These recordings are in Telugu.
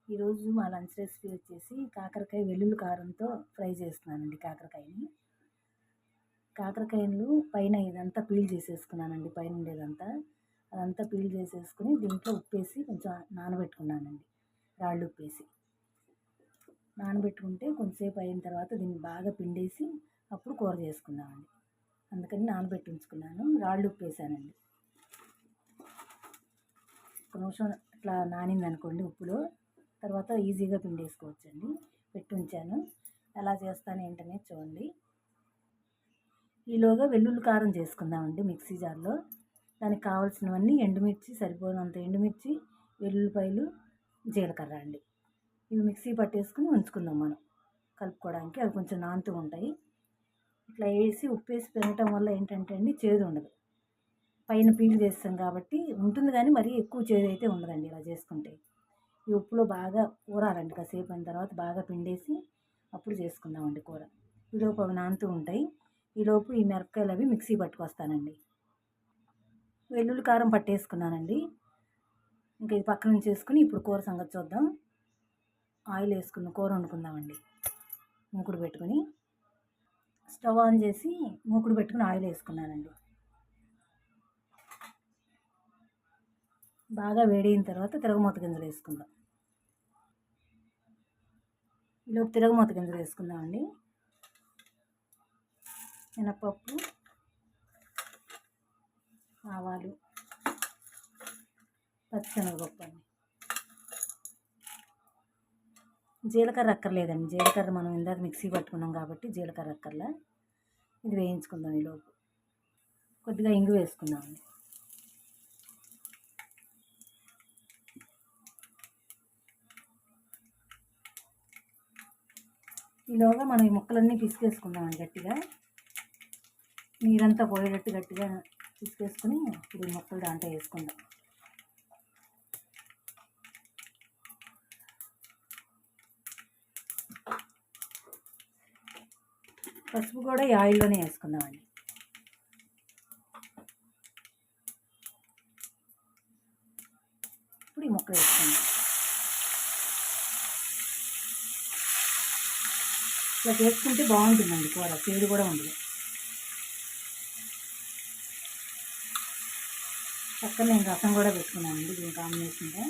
ఈరోజు మా లంచ్ రెసిపీ వచ్చేసి కాకరకాయ వెల్లుల్లి కారంతో ఫ్రై చేస్తున్నానండి. కాకరకాయలు పైన ఇదంతా పీల్ చేసేసుకున్నానండి. పైన ఉండేదంతా అదంతా పీల్ చేసేసుకుని దీంట్లో ఉప్పేసి కొంచెం నానబెట్టుకున్నానండి. రాళ్ళు ఉప్పేసి నానబెట్టుకుంటే కొంచెంసేపు అయిన తర్వాత దీన్ని బాగా పిండేసి అప్పుడు కూర చేసుకున్నామండి. అందుకని నానబెట్టి ఉంచుకున్నాను. రాళ్ళు ఉప్పేసానండి. ఒక నిమిషం అట్లా నానింది అనుకోండి ఉప్పులో, తర్వాత ఈజీగా పిండేసుకోవచ్చండి. పెట్టి ఉంచాను. ఎలా చేస్తాను ఏంటనేది చూడండి. ఈలోగా వెల్లుల్లి కారం చేసుకుందామండి మిక్సీ జార్లో. దానికి కావాల్సినవన్నీ ఎండుమిర్చి, సరిపోయినంత ఎండుమిర్చి, వెల్లుల్లిపాయలు, జీలకర్ర అండి. ఇవి మిక్సీ పట్టేసుకుని ఉంచుకుందాం మనం కలుపుకోవడానికి. అవి కొంచెం నానుతూ ఉంటాయి. ఇట్లా వేసి ఉప్పేసి పెరగటం వల్ల ఏంటంటే అండి చేదు ఉండదు. పైన పీల్ చేస్తాం కాబట్టి ఉంటుంది, కానీ మరీ ఎక్కువ చేదు అయితే ఉండదండి ఇలా చేసుకుంటే. ఈ ఉప్పులో బాగా ఊరాలండి. కాసేపు అయిన తర్వాత బాగా పిండేసి అప్పుడు చేసుకుందామండి కూర. ఈలోపు అవి నానుతూ ఉంటాయి. ఈలోపు ఈ మిరపకాయలు అవి మిక్సీ పట్టుకొస్తానండి. వెల్లుల్లి కారం పట్టేసుకున్నానండి. ఇంకా ఇది పక్కన నుంచి వేసుకుని ఇప్పుడు కూర సంగతి చూద్దాం. ఆయిల్ వేసుకున్న కూర వండుకుందామండి. మూకుడు పెట్టుకుని స్టవ్ ఆన్ చేసి మూకుడు పెట్టుకుని ఆయిల్ వేసుకున్నానండి. బాగా వేడైన తర్వాత తిరగమూత గింజలు వేసుకుందాం. ఈలోపు తిరగమూత గింజలు వేసుకుందామండి. మినపప్పు, ఆవాలు, పచ్చిశనగపప్పు అండి. జీలకర్ర అక్కర్లేదండి. జీలకర్ర మనం ఇందాక మిక్సీ పట్టుకున్నాం కాబట్టి జీలకర్ర అక్కర్లా. ఇది వేయించుకుందాం. ఈలోపు కొద్దిగా ఇంగు వేసుకుందామండి. ఈలోగా మనం ఈ ముక్కలన్నీ పిసికేసుకుందామండి గట్టిగా. నీరంతా పోయేటట్టు గట్టిగా పిసికేసుకుని ఇప్పుడు ముక్కలు దాంట్లో వేసుకుందాం. పసుపు కూడా ఈ ఆయిల్లోనే వేసుకుందామండి. ఇప్పుడు ఈ ముక్కలు వేసుకుందాం. ఇట్లా చేసుకుంటే బాగుంటుందండి కూర, చేదు కూడా ఉండదు. పక్కన నేను రసం కూడా పెట్టుకున్నానండి దీని కాంబినేషన్గా.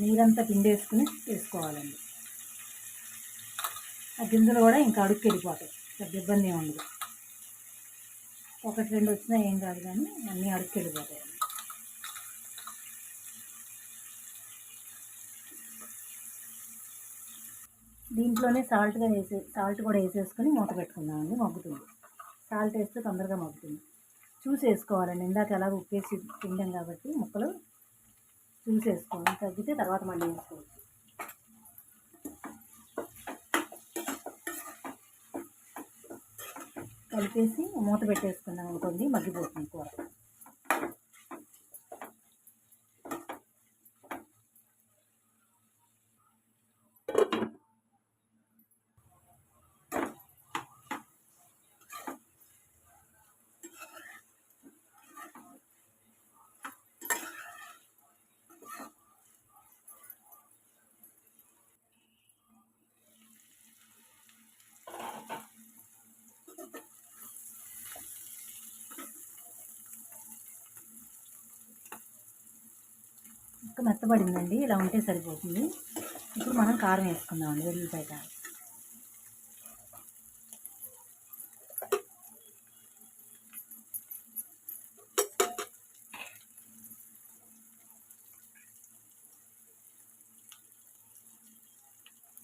నీరంతా పిండేసుకుని వేసుకోవాలండి. ఆ గింజలు కూడా ఇంకా అడుక్కి వెళ్ళిపోతాయి. పెద్ద ఇబ్బంది ఏమి ఉండదు. ఒకటి రెండు వచ్చినా ఏం కాదు, కానీ అన్నీ అడుక్కి వెళ్ళిపోతాయి. దీంట్లోనే సాల్ట్ కూడా వేసేసుకొని మూత పెట్టుకుందామండి. మగ్గుతుంది. సాల్ట్ వేస్తే తొందరగా మగ్గుతుంది. చూసి వేసుకోవాలండి. ఇందాక ఎలాగ ఉప్పేసి తింటాం కాబట్టి ముక్కలు చూసి వేసుకోవాలి. తగ్గితే తర్వాత మళ్ళీ వేసుకోవచ్చు. కలిపేసి మూత పెట్టేసుకున్నాం అనుకోండి, మగ్గిపోతుంది కూర. ఇంకా మెత్తబడిందండి. ఇలా ఉంటే సరిపోతుంది. ఇప్పుడు మనం కారం వేసుకుందామండి. వెల్లుల్లిపాయ కారం.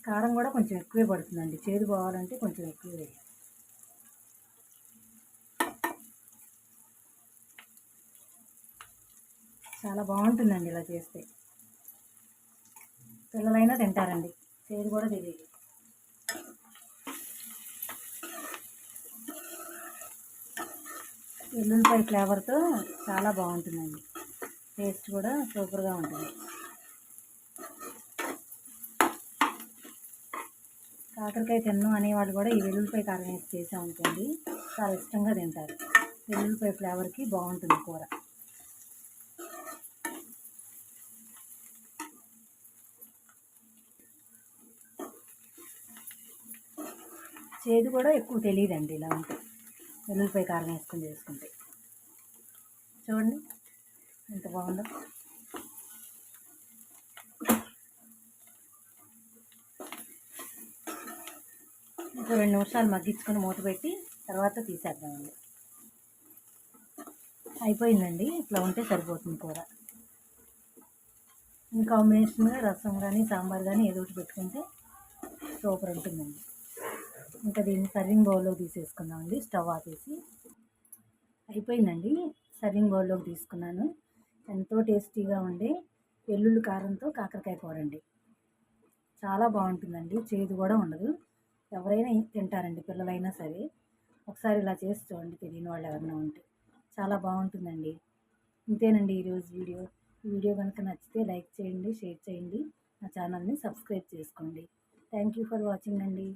కారం కూడా కొంచెం ఎక్కువే పడుతుందండి. చేదు పోవాలంటే కొంచెం ఎక్కువ వేయాలి. చాలా బాగుంటుందండి ఇలా చేస్తే. పిల్లలైనా తింటారండి. చేదు కూడా తెలియదు. వెల్లుల్లిపాయ ఫ్లేవర్తో చాలా బాగుంటుందండి. టేస్ట్ కూడా సూపర్గా ఉంటుంది. కాకరకాయ తిన్నాం అనేవాళ్ళు కూడా ఈ వెల్లుల్లిపాయ కారం వేసి చేసామనుకోండి చాలా ఇష్టంగా తింటారు. వెల్లుల్లిపాయ ఫ్లేవర్కి బాగుంటుంది కూర. చేదు కూడా ఎక్కువ తెలియదండి ఇలా ఉంటే, వెల్లుల్లిపాయ కారం వేసుకొని చేసుకుంటే. చూడండి ఎంత బాగుందో. ఇంకో 2 నిమిషాలు మగ్గించుకొని మూత పెట్టి తర్వాత తీసేద్దామండి. అయిపోయిందండి. ఇట్లా ఉంటే సరిపోతుంది కూర. ఈ కాంబినేషన్గా రసం కానీ సాంబార్ కానీ ఏదో ఒకటి పెట్టుకుంటే సూపర్ ఉంటుందండి. ఇంకా దీన్ని సర్వింగ్ బౌల్లోకి తీసేసుకుందామండి. స్టవ్ ఆపేసి. అయిపోయిందండి. సర్వింగ్ బౌల్లోకి తీసుకున్నాను. ఎంతో టేస్టీగా ఉండే వెల్లుల్లి కారంతో కాకరకాయ కూర అండి. చాలా బాగుంటుందండి. చేదు కూడా ఉండదు. ఎవరైనా తింటారండి, పిల్లలైనా సరే. ఒకసారి ఇలా చేసి చూడండి, తెలియని వాళ్ళు ఎవరైనా ఉంటే. చాలా బాగుంటుందండి. ఇంతేనండి ఈరోజు వీడియో. ఈ వీడియో కనుక నచ్చితే లైక్ చేయండి, షేర్ చేయండి, నా ఛానల్ని సబ్స్క్రైబ్ చేసుకోండి. థ్యాంక్ యూ ఫర్ వాచింగ్ అండి.